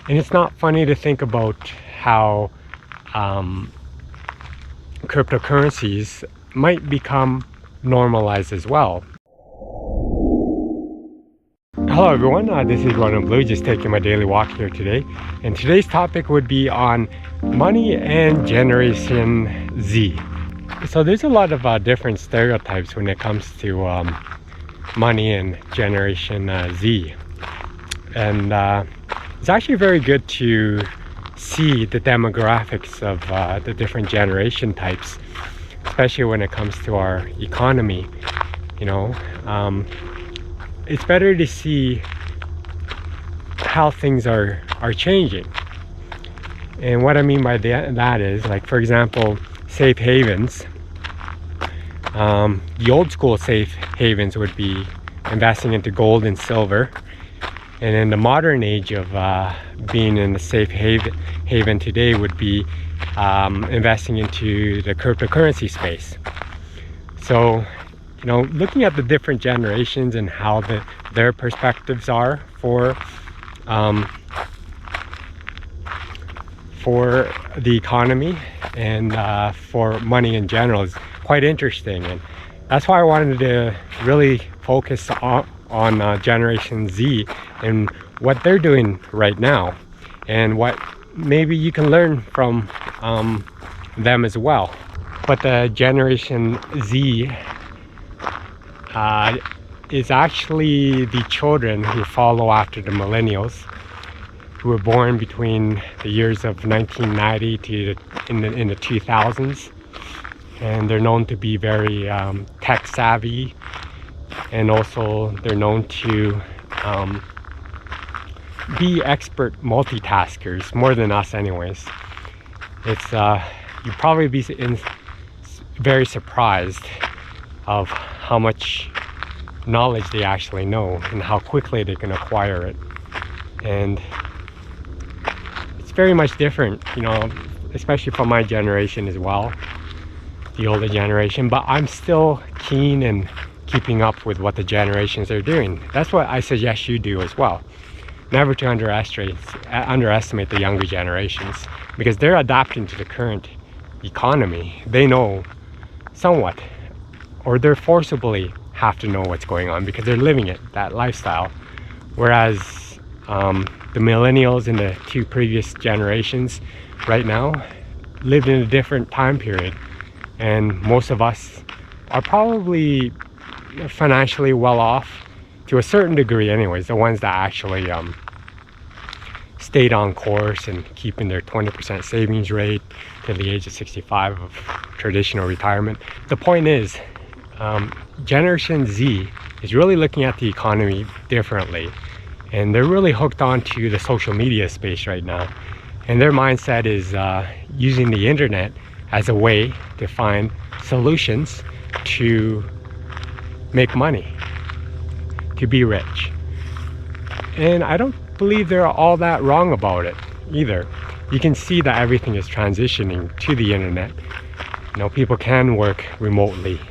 And it's not funny to think about how cryptocurrencies might become normalized as well. Hello everyone, this is Ron Blue, just taking my daily walk here today. And today's topic would be on money and Generation Z. So there's a lot of different stereotypes when it comes to money and Generation Z. And it's actually very good to see the demographics of the different generation types, especially when it comes to our economy. You know, it's better to see how things are changing. And what I mean by that is, like, for example, safe havens. The old school safe havens would be investing into gold and silver. And in the modern age of being in the safe haven today would be investing into the cryptocurrency space. So, you know, looking at the different generations and how their perspectives are for the economy and for money in general is quite interesting. And that's why I wanted to really focus on Generation Z and what they're doing right now, and what maybe you can learn from them as well. But the Generation Z is actually the children who follow after the millennials, who were born between the years of 1990 to in the 2000s, and they're known to be very tech savvy, and also they're known to be expert multitaskers, more than us anyways. It's you'd probably be very surprised of how much knowledge they actually know and how quickly they can acquire it. And it's very much different, you know, especially from my generation as well, the older generation. But I'm still keen and keeping up with what the generations are doing. That's what I suggest you do as well. Never to underestimate the younger generations, because they're adapting to the current economy. They know somewhat, or they're forcibly have to know what's going on because they're living it, that lifestyle. Whereas the millennials and the two previous generations right now lived in a different time period, and most of us are probably financially well off to a certain degree anyways, the ones that actually stayed on course and keeping their 20% savings rate till the age of 65 of traditional retirement. The point is, Generation Z is really looking at the economy differently, and they're really hooked onto the social media space right now, and their mindset is using the internet as a way to find solutions to make money, to be rich. And I don't believe they're all that wrong about it either. You can see that everything is transitioning to the internet. You know, people can work remotely.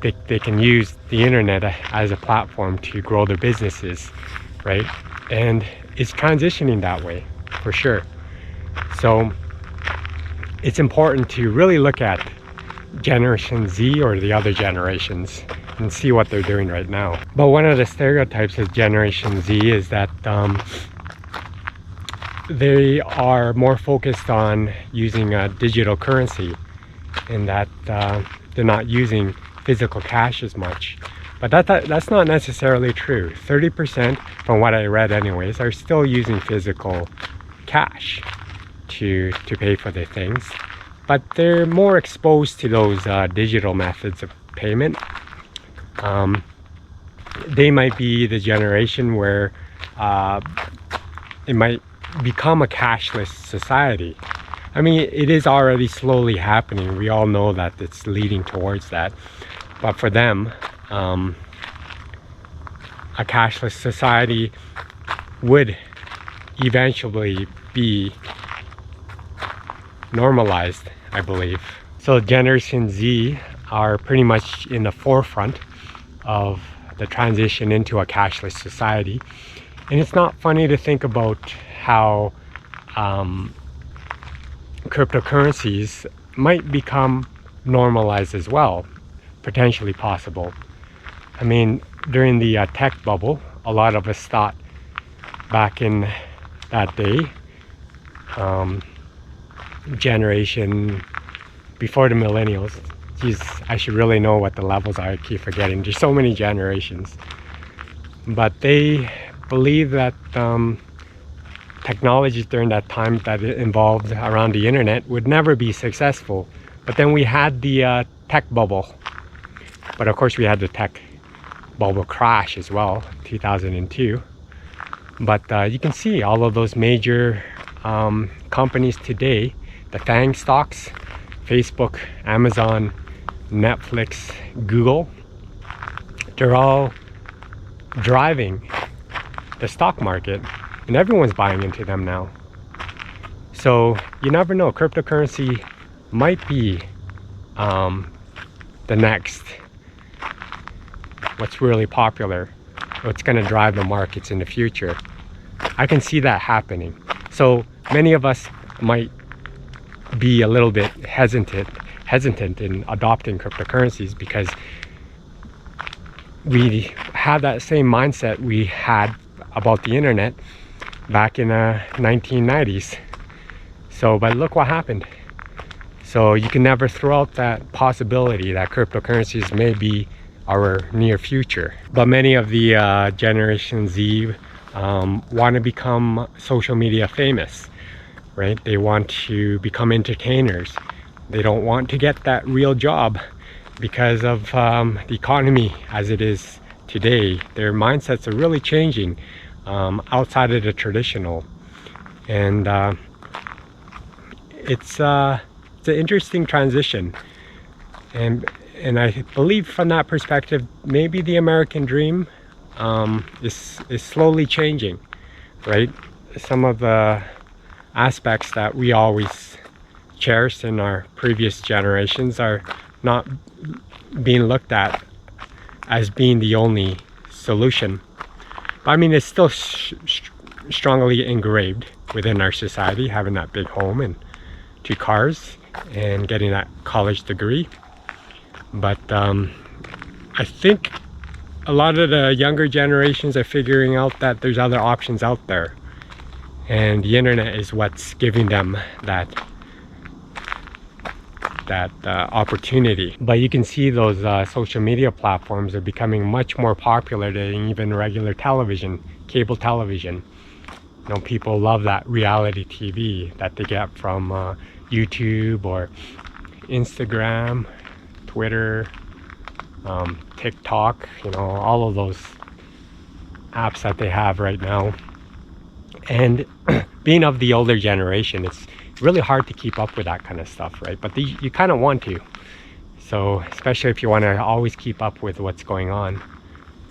They can use the internet as a platform to grow their businesses, right? And it's transitioning that way for sure. So it's important to really look at Generation Z or the other generations and see what they're doing right now. But one of the stereotypes of Generation Z is that they are more focused on using digital currency, and that they're not using physical cash as much. But that's not necessarily true. 30%, from what I read anyways, are still using physical cash to pay for their things, but they're more exposed to those digital methods of payment. They might be the generation where it might become a cashless society. I mean, it is already slowly happening. We all know that it's leading towards that. But for them, a cashless society would eventually be normalized, I believe. So Generation Z are pretty much in the forefront of the transition into a cashless society. And it's not funny to think about how cryptocurrencies might become normalized as well, potentially possible. I mean, during the tech bubble, a lot of us thought back in that day, generation before the millennials, geez, I should really know what the levels are. I keep forgetting. There's so many generations. But they believe that technologies during that time that it involved around the internet would never be successful. But then we had the tech bubble. But of course we had the tech bubble crash as well, 2002. But you can see all of those major companies today, the FANG stocks, Facebook, Amazon, Netflix, Google, they're all driving the stock market, and everyone's buying into them now. So you never know, cryptocurrency might be the next what's really popular, what's going to drive the markets in the future. I can see that happening. So many of us might be a little bit hesitant in adopting cryptocurrencies because we have that same mindset we had about the internet back in the 1990s. So, but look what happened. So you can never throw out that possibility that cryptocurrencies may be our near future. But many of the Generation Z want to become social media famous, right? They want to become entertainers. They don't want to get that real job because of the economy as it is today. Their mindsets are really changing outside of the traditional, and it's an interesting transition. And I believe from that perspective, maybe the American dream is slowly changing, right? Some of the aspects that we always cherished in our previous generations are not being looked at as being the only solution. But I mean, it's still strongly engraved within our society, having that big home and 2 cars and getting that college degree. But I think a lot of the younger generations are figuring out that there's other options out there, and the internet is what's giving them that opportunity. But you can see those social media platforms are becoming much more popular than even regular television, cable television. You know, people love that reality TV that they get from YouTube or Instagram, Twitter, TikTok, you know, all of those apps that they have right now. And being of the older generation, it's really hard to keep up with that kind of stuff, right? But you kind of want to. So especially if you want to always keep up with what's going on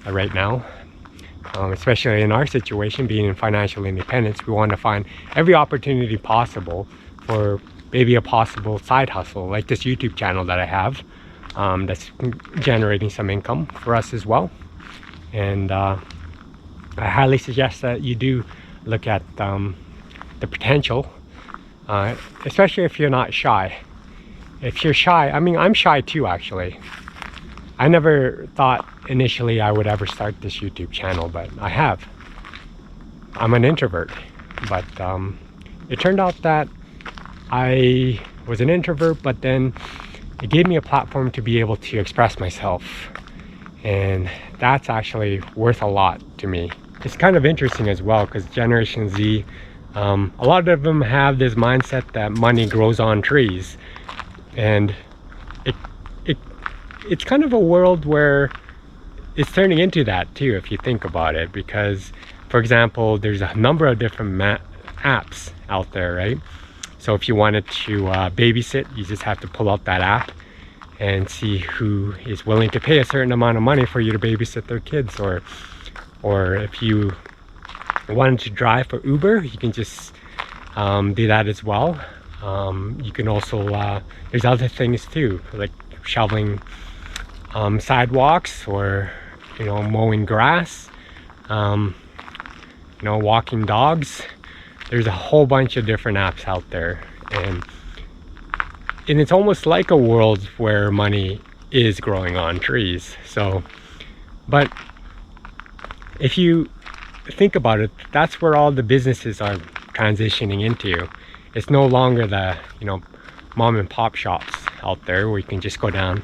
right now, especially in our situation, being in financial independence, we want to find every opportunity possible for maybe a possible side hustle, like this YouTube channel that I have, that's generating some income for us as well. And I highly suggest that you do look at the potential, especially if you're not shy. If you're shy, I mean, I'm shy too, actually. I never thought initially I would ever start this YouTube channel, but I have. I'm an introvert, but it turned out that I was an introvert, but then it gave me a platform to be able to express myself, and that's actually worth a lot to me. It's kind of interesting as well, because Generation Z, a lot of them have this mindset that money grows on trees, and it's kind of a world where it's turning into that too, if you think about it. Because, for example, there's a number of different apps out there, right? So if you wanted to babysit, you just have to pull out that app and see who is willing to pay a certain amount of money for you to babysit their kids. Or if you wanted to drive for Uber, you can just do that as well. You can also, there's other things too, like shoveling sidewalks, or, you know, mowing grass. walking dogs. There's a whole bunch of different apps out there, and it's almost like a world where money is growing on trees. So, but if you think about it, that's where all the businesses are transitioning into. It's no longer the mom and pop shops out there where you can just go down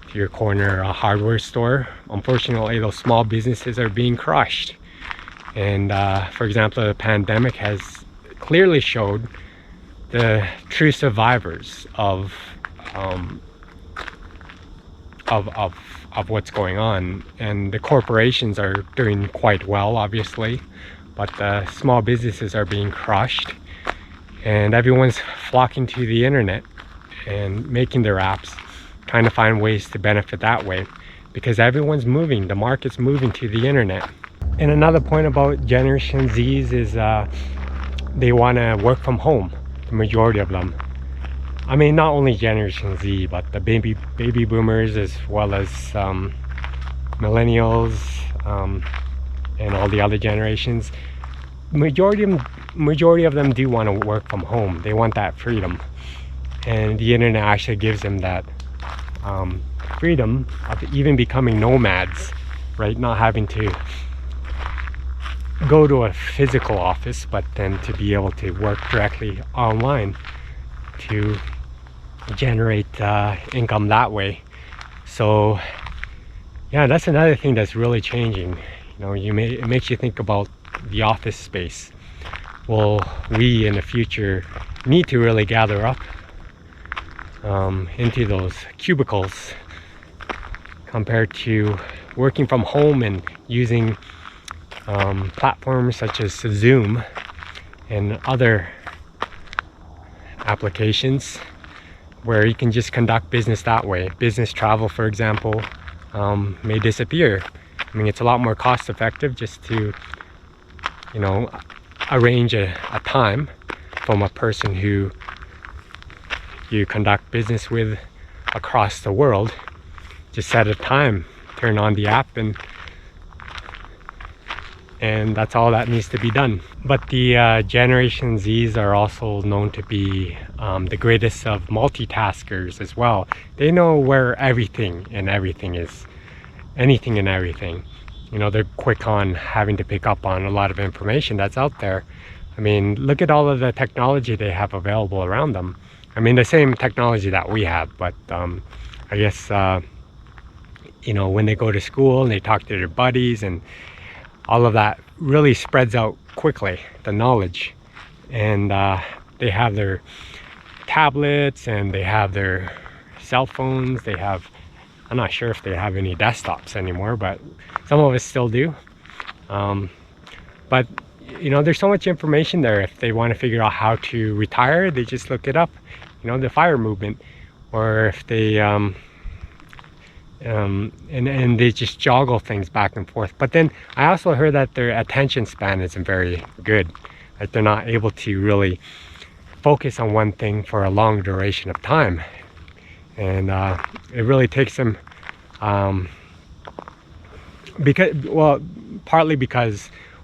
to your corner hardware store. Unfortunately, those small businesses are being crushed. And for example, the pandemic has clearly showed the true survivors of what's going on. And the corporations are doing quite well, obviously, but the small businesses are being crushed, and everyone's flocking to the internet and making their apps, trying to find ways to benefit that way, because everyone's moving, the market's moving to the internet. And another point about Generation Z's is they want to work from home, the majority of them. I mean, not only Generation Z, but the baby boomers, as well as millennials, and all the other generations. Majority of them do want to work from home. They want that freedom, and the internet actually gives them that freedom of even becoming nomads, right? Not having to go to a physical office, but then to be able to work directly online to generate income that way. So yeah, that's another thing that's really changing. It makes you think about the office space. Will we in the future need to really gather up into those cubicles compared to working from home and using platforms such as Zoom and other applications where you can just conduct business that way? Business travel, for example, may disappear. I mean, it's a lot more cost effective just to arrange a time from a person who you conduct business with across the world. Just set a time, turn on the app, and that's all that needs to be done. But the Generation Zs are also known to be the greatest of multitaskers as well. They know where anything and everything. They're quick on having to pick up on a lot of information that's out there. I mean, look at all of the technology they have available around them. I mean, the same technology that we have, but I guess when they go to school and they talk to their buddies, and all of that really spreads out quickly, the knowledge. And they have their tablets and they have their cell phones. I'm not sure if they have any desktops anymore, but some of us still do. But there's so much information there. If they want to figure out how to retire, they just look it up, the FIRE movement, or if they and they just joggle things back and forth. But then I also heard that their attention span isn't very good, that they're not able to really focus on one thing for a long duration of time. And it really takes them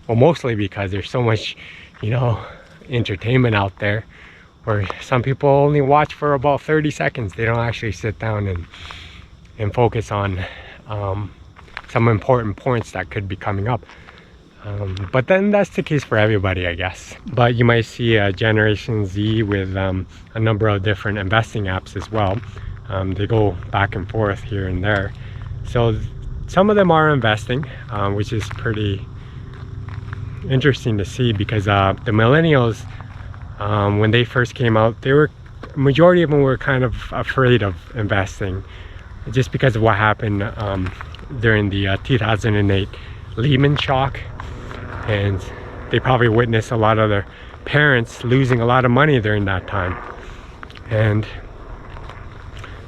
mostly because there's so much entertainment out there, where some people only watch for about 30 seconds. They don't actually sit down and focus on some important points that could be coming up. But then that's the case for everybody, I guess. But you might see a Generation Z with a number of different investing apps as well. They go back and forth here and there. So some of them are investing, which is pretty interesting to see, because the millennials, when they first came out, majority of them were kind of afraid of investing, just because of what happened during the 2008 Lehman shock. And they probably witnessed a lot of their parents losing a lot of money during that time.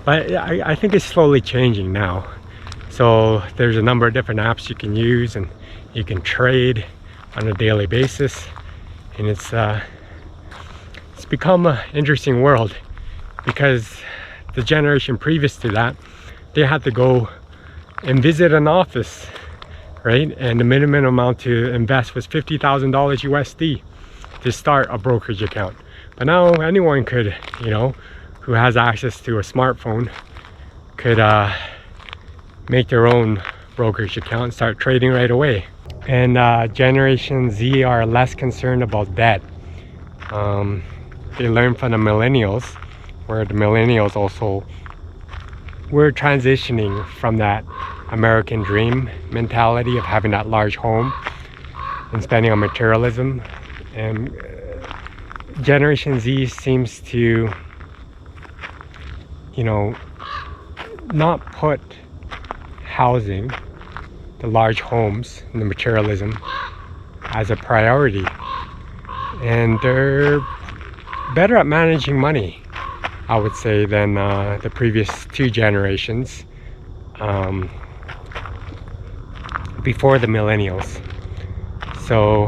But I think it's slowly changing now. So there's a number of different apps you can use, and you can trade on a daily basis. And it's become an interesting world, because the generation previous to that, they had to go and visit an office right? And the minimum amount to invest was $50,000 USD to start a brokerage account. But now anyone could, you know, who has access to a smartphone could make their own brokerage account and start trading right away. And Generation Z are less concerned about debt. They learn from the millennials, where the millennials also were transitioning from that American dream mentality of having that large home and spending on materialism. And Generation Z seems to, you know, not put housing, the large homes and the materialism as a priority. And they're better at managing money, I would say, than the previous two generations before the millennials. So,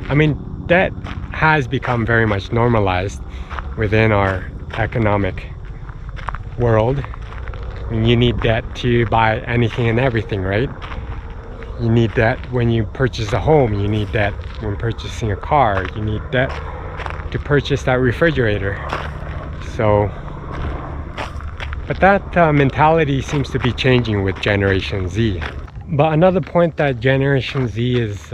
I mean, debt has become very much normalized within our economic world. I mean, you need debt to buy anything and everything, right? You need debt when you purchase a home. You need debt when purchasing a car. You need debt to purchase that refrigerator. So, but that mentality seems to be changing with Generation Z. But another point that Generation Z is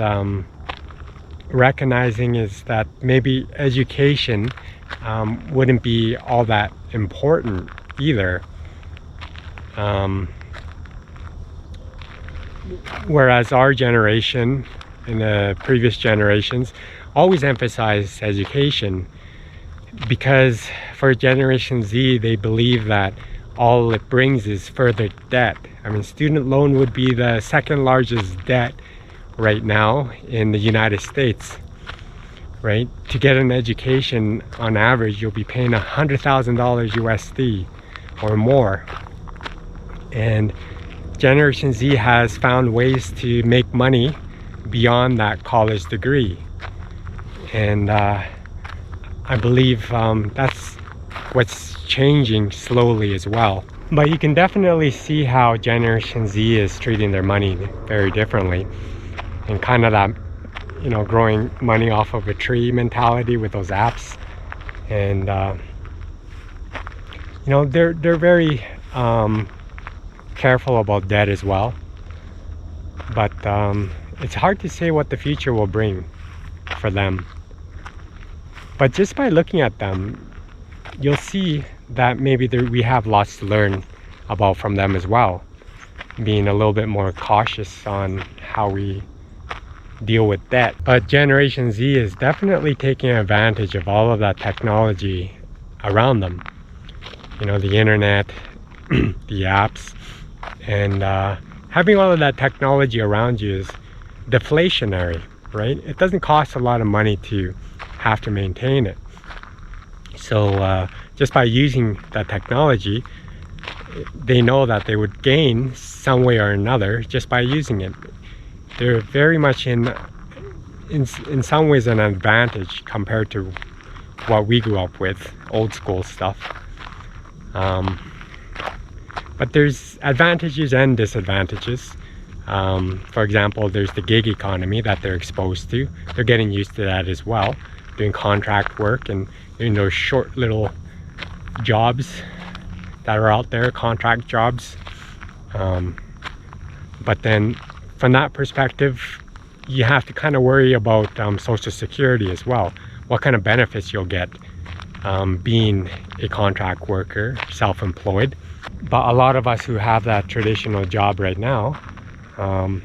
recognizing is that maybe education wouldn't be all that important either. Whereas our generation and the previous generations always emphasized education, because for Generation Z, they believe that all it brings is further debt. I mean, student loan would be the second largest debt right now in the United States, right? To get an education, on average, you'll be paying $100,000 USD or more. And Generation Z has found ways to make money beyond that college degree. And I believe that's what's changing slowly as well. But you can definitely see how Generation Z is treating their money very differently, and kind of that, you know, growing money off of a tree mentality with those apps. And you know, they're very careful about debt as well. But it's hard to say what the future will bring for them. But just by looking at them, you'll see that maybe we have lots to learn about from them as well, being a little bit more cautious on how we deal with debt. But Generation Z is definitely taking advantage of all of that technology around them. You know, the internet, the apps, and having all of that technology around you is deflationary, right? It doesn't cost a lot of money to have to maintain it. So just by using that technology, they know that they would gain some way or another just by using it. They're very much in some ways an advantage compared to what we grew up with, old school stuff. But there's advantages and disadvantages. For example, there's the gig economy that they're exposed to. They're getting used to that as well, doing contract work and doing those short little jobs that are out there, contract jobs. But then from that perspective, you have to kind of worry about Social Security as well. What kind of benefits you'll get being a contract worker, self-employed. But a lot of us who have that traditional job right now, you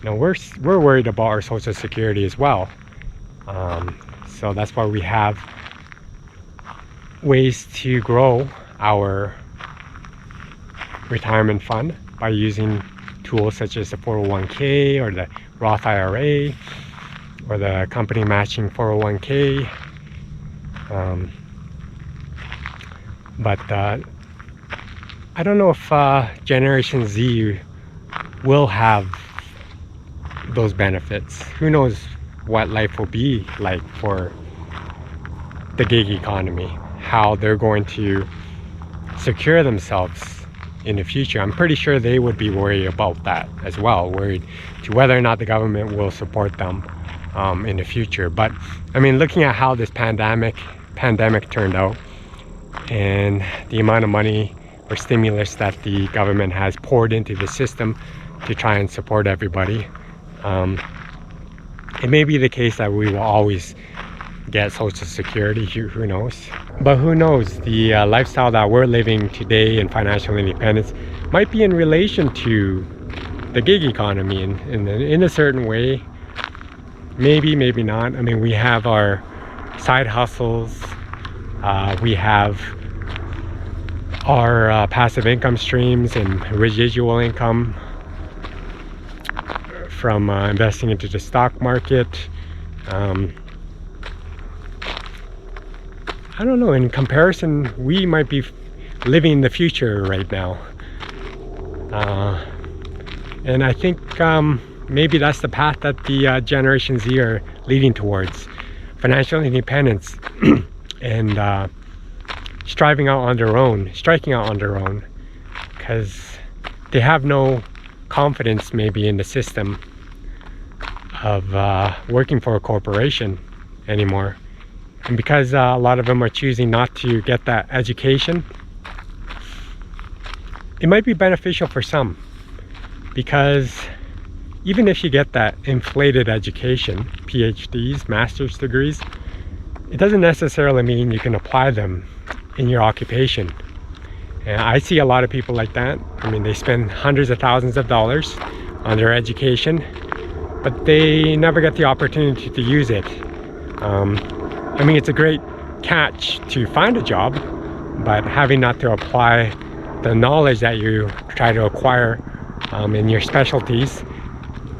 know, we're worried about our Social Security as well. So that's why we have ways to grow our retirement fund by using tools such as the 401k or the Roth IRA or the company matching 401k. But I don't know if Generation Z will have those benefits. Who knows what life will be like for the gig economy, how they're going to secure themselves in the future, I'm pretty sure they would be worried about that as well, worried to whether or not the government will support them in the future. But I mean, looking at how this pandemic turned out and the amount of money or stimulus that the government has poured into the system to try and support everybody, it may be the case that we will always get Social Security. Who knows? But who knows, the lifestyle that we're living today in financial independence might be in relation to the gig economy in a certain way. Maybe not. I mean, we have our side hustles, we have our passive income streams and residual income from investing into the stock market. I don't know, in comparison, we might be living the future right now. And I think maybe that's the path that the Generation Z are leading towards. Financial independence and striking out on their own, because they have no confidence maybe in the system of working for a corporation anymore. And because a lot of them are choosing not to get that education, it might be beneficial for some, because even if you get that inflated education, PhDs, master's degrees, it doesn't necessarily mean you can apply them in your occupation. And I see a lot of people like that. I mean, they spend hundreds of thousands of dollars on their education, but they never get the opportunity to use it. I mean, it's a great catch to find a job, but having not to apply the knowledge that you try to acquire in your specialties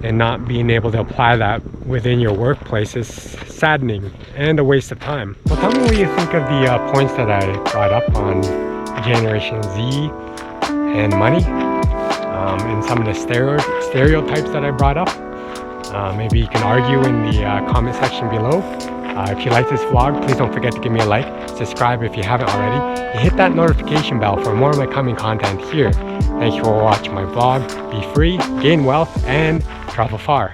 and not being able to apply that within your workplace is saddening and a waste of time. Well, tell me what you think of the points that I brought up on Generation Z and money, and some of the stereotypes that I brought up. Maybe you can argue in the comment section below. If you like this vlog, please don't forget to give me a like, subscribe if you haven't already, and hit that notification bell for more of my coming content here. Thank you for watching my vlog. Be free, gain wealth, and travel far.